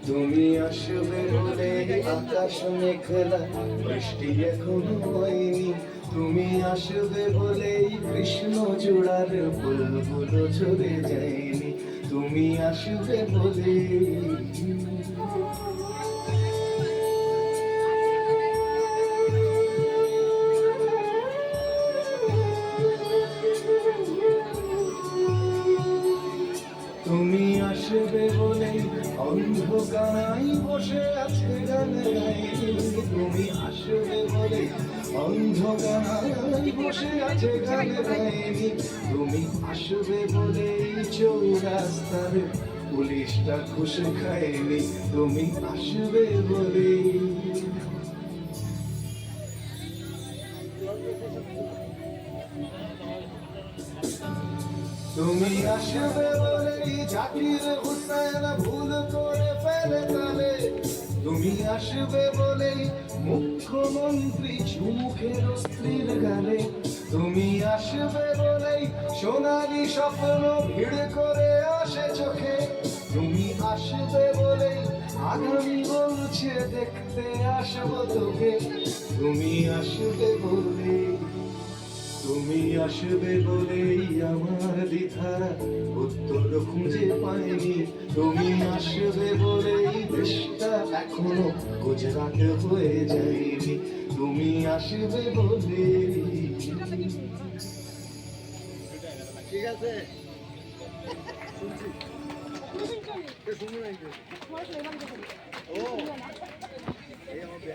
তুমি আসবে বলে আকাশ মেঘলা, বৃষ্টি এখনো হয়নি। তুমি আসবে বলেই কৃষ্ণ চূড়ার ফুলগুলো ঝরে যায়নি। তুমি আসবে বলে তুমি আসবে বলেই অন্ধকারাই বসে আছে গান গাইনি। তুমি আসবে বলে অন্ধকারাই বসে আছে গান গাইনি। তুমি আসবে বলেই চৌরাস্তার পুলিশটা ঘুষ খায়নি। তুমি আসবে বলেই তুমি আসবে বলেই জাকির হুসেন ভুল করে ফেলে তালে। তুমি আসবে বলেই মুখ্যমন্ত্রী চুমুখের স্ত্রীর গালে। তুমি আসবে বলেই সোনালি স্বপ্ন ভিড় করে আসে চোখে। তুমি আসবে বলেই আগামী বলছে দেখতে আসবো তোকে। তুমি আসবে বলেই তুমি আসবে বলেই আমার দ্বিধারা উত্তর খুঁজে পাইনি। তুমি আসবে বলেই দেশটা এখনো গুজরাট হয়ে যায়নি। তুমি আসবে বলে ঠিক আছে শুনছি শুনুন ও